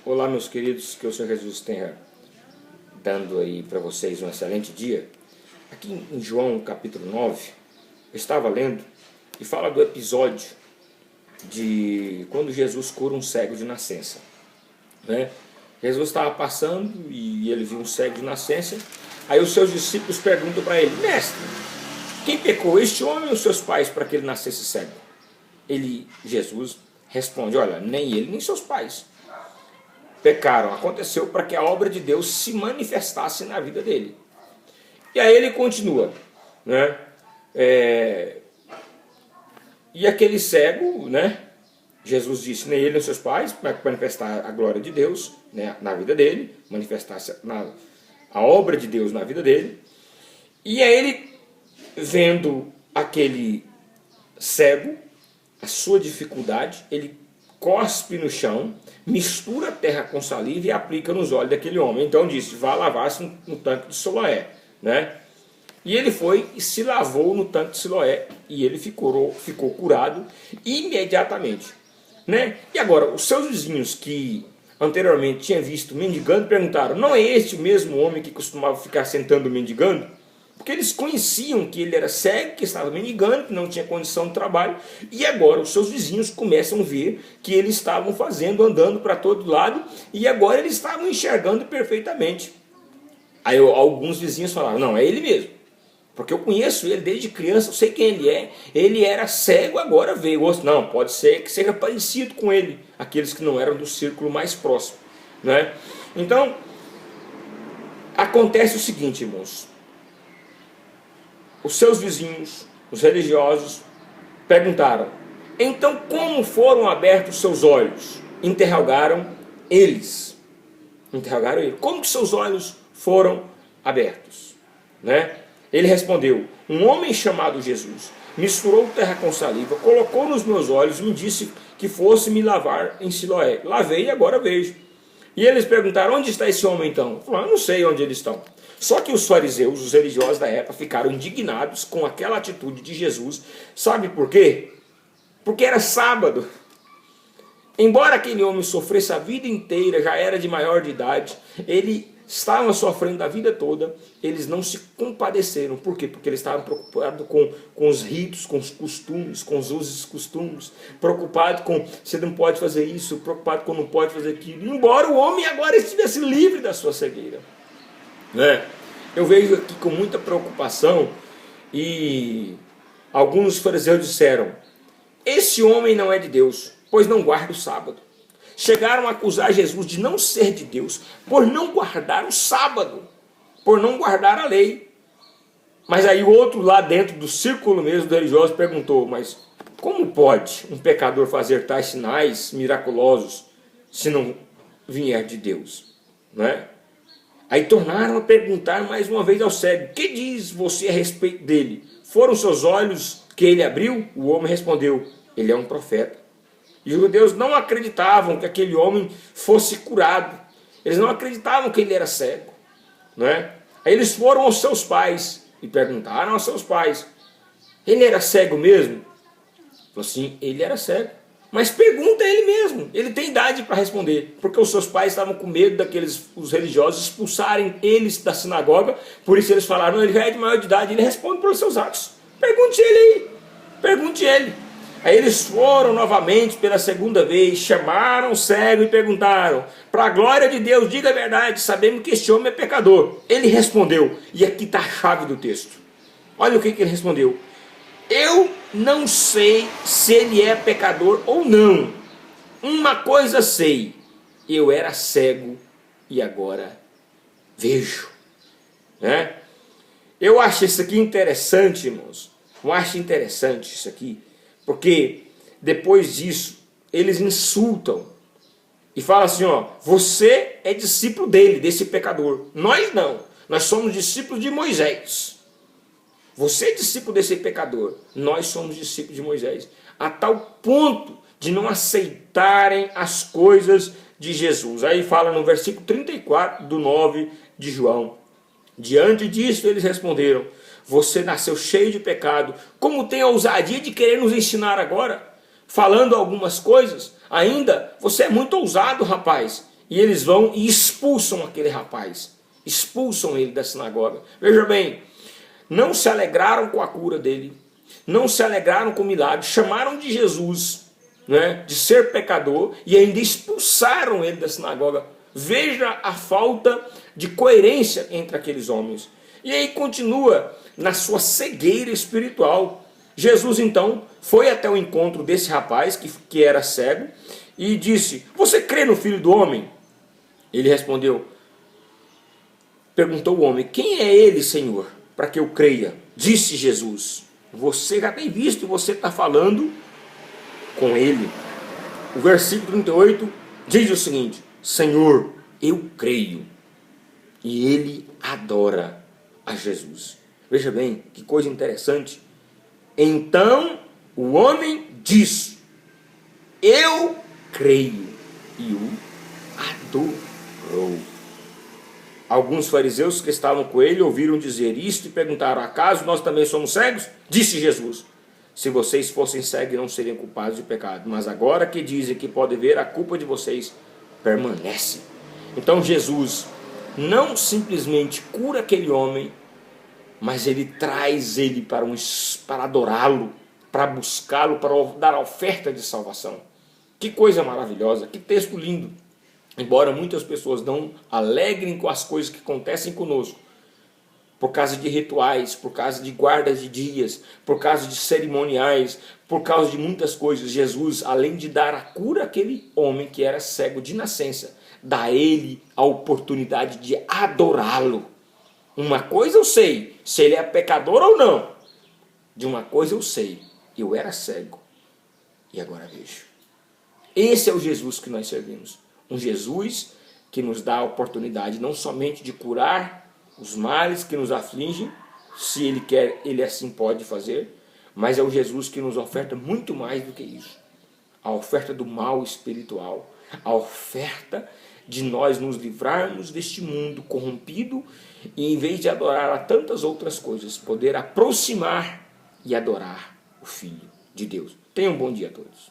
Olá, meus queridos, que o Senhor Jesus tenha dando aí para vocês um excelente dia. Aqui em João capítulo 9, eu estava lendo e fala do episódio de quando Jesus cura um cego de nascença, né? Jesus estava passando e ele viu um cego de nascença. Aí os seus discípulos perguntam para ele: mestre, quem pecou, este homem ou seus pais, para que ele nascesse cego? Jesus responde: olha, nem ele nem seus pais pecaram, aconteceu para que a obra de Deus se manifestasse na vida dele. E aí ele continua, né? E aquele cego, né? Jesus disse, nem ele nem seus pais, para manifestar a glória de Deus, né, na vida dele, manifestar a obra de Deus na vida dele. E aí ele, vendo aquele cego, a sua dificuldade, ele cospe no chão, mistura a terra com saliva e aplica nos olhos daquele homem. Então disse, vá lavar-se no tanque de Siloé, né? E ele foi e se lavou no tanque de Siloé e ele ficou curado imediatamente, né? E agora, os seus vizinhos que anteriormente tinham visto mendigando perguntaram, não é este o mesmo homem que costumava ficar sentando mendigando? Porque eles conheciam que ele era cego, que estava mendigando, que não tinha condição de trabalho. E agora os seus vizinhos começam a ver que eles estavam andando para todo lado. E agora eles estavam enxergando perfeitamente. Aí alguns vizinhos falaram, não, é ele mesmo. Porque eu conheço ele desde criança, eu sei quem ele é. Ele era cego, agora veio. Não, pode ser que seja parecido com ele. Aqueles que não eram do círculo mais próximo, né? Então, acontece o seguinte, irmãos. Os seus vizinhos, os religiosos, perguntaram, então como foram abertos seus olhos? Interrogaram eles. Como que seus olhos foram abertos? Né? Ele respondeu, um homem chamado Jesus misturou terra com saliva, colocou nos meus olhos e me disse que fosse me lavar em Siloé. Lavei e agora vejo. E eles perguntaram, onde está esse homem então? Falaram, eu não sei onde eles estão. Só que os fariseus, os religiosos da época, ficaram indignados com aquela atitude de Jesus. Sabe por quê? Porque era sábado. Embora aquele homem sofresse a vida inteira, já era de maior de idade, ele estava sofrendo a vida toda, eles não se compadeceram. Por quê? Porque eles estavam preocupados com os ritos, com os costumes, com os usos e costumes, preocupados com você não pode fazer isso, preocupado com não pode fazer aquilo, embora o homem agora estivesse livre da sua cegueira. Né? Eu vejo aqui com muita preocupação e alguns fariseus disseram, esse homem não é de Deus, pois não guarda o sábado. Chegaram a acusar Jesus de não ser de Deus por não guardar o sábado, por não guardar a lei. Mas aí o outro lá dentro do círculo mesmo do religioso perguntou, mas como pode um pecador fazer tais sinais miraculosos se não vier de Deus? Não é? Aí tornaram a perguntar mais uma vez ao cego, que diz você a respeito dele? Foram seus olhos que ele abriu? O homem respondeu, ele é um profeta. E os judeus não acreditavam que aquele homem fosse curado. Eles não acreditavam que ele era cego. Não é? Aí eles foram aos seus pais e perguntaram aos seus pais, ele era cego mesmo? Falou assim, ele era cego. Mas pergunta a ele mesmo, ele tem idade para responder, porque os seus pais estavam com medo os religiosos expulsarem eles da sinagoga, por isso eles falaram, não, ele já é de maior de idade, ele responde pelos seus atos. Pergunte ele aí, pergunte ele. Aí eles foram novamente pela segunda vez, chamaram o cego e perguntaram, para a glória de Deus, diga a verdade, sabemos que este homem é pecador. Ele respondeu, e aqui está a chave do texto. Olha o que ele respondeu. Eu não sei se ele é pecador ou não. Uma coisa sei, eu era cego e agora vejo. Né? Eu acho isso aqui interessante, irmãos. Eu acho interessante isso aqui, porque depois disso eles insultam e falam assim, ó, você é discípulo dele, desse pecador. Nós não, nós somos discípulos de Moisés. Você é discípulo desse pecador, nós somos discípulos de Moisés. A tal ponto de não aceitarem as coisas de Jesus. Aí fala no versículo 34 do 9 de João. Diante disso eles responderam, você nasceu cheio de pecado, como tem a ousadia de querer nos ensinar agora? Falando algumas coisas, ainda, você é muito ousado, rapaz. e eles vão e expulsam aquele rapaz, expulsam ele da sinagoga. Veja bem, não se alegraram com a cura dele, não se alegraram com o milagre, chamaram de Jesus, né, de ser pecador, e ainda expulsaram ele da sinagoga. Veja a falta de coerência entre aqueles homens. E aí continua na sua cegueira espiritual. Jesus então foi até o encontro desse rapaz que era cego e disse: você crê no Filho do Homem? Ele respondeu, perguntou o homem: quem é ele, Senhor, para que eu creia? Disse Jesus: você já tem visto e você está falando com ele. O versículo 38 diz o seguinte: Senhor, eu creio. E ele adora a Jesus. Veja bem, que coisa interessante. Então o homem diz: eu creio. E o adorou. Alguns fariseus que estavam com ele ouviram dizer isto e perguntaram: acaso nós também somos cegos? Disse Jesus: se vocês fossem cegos não seriam culpados de pecado, mas agora que dizem que podem ver, a culpa de vocês permanece. Então Jesus não simplesmente cura aquele homem, mas ele traz ele para adorá-lo, para buscá-lo, para dar a oferta de salvação. Que coisa maravilhosa, que texto lindo. Embora muitas pessoas não alegrem com as coisas que acontecem conosco, por causa de rituais, por causa de guardas de dias, por causa de cerimoniais, por causa de muitas coisas, Jesus, além de dar a cura àquele homem que era cego de nascença, dá a ele a oportunidade de adorá-lo. Uma coisa eu sei, se ele é pecador ou não. De uma coisa eu sei, eu era cego e agora vejo. Esse é o Jesus que nós servimos. Um Jesus que nos dá a oportunidade não somente de curar os males que nos afligem, se ele quer, ele assim pode fazer, mas é o Jesus que nos oferta muito mais do que isso. A oferta do mal espiritual, a oferta de nós nos livrarmos deste mundo corrompido e, em vez de adorar a tantas outras coisas, poder aproximar e adorar o Filho de Deus. Tenham um bom dia a todos.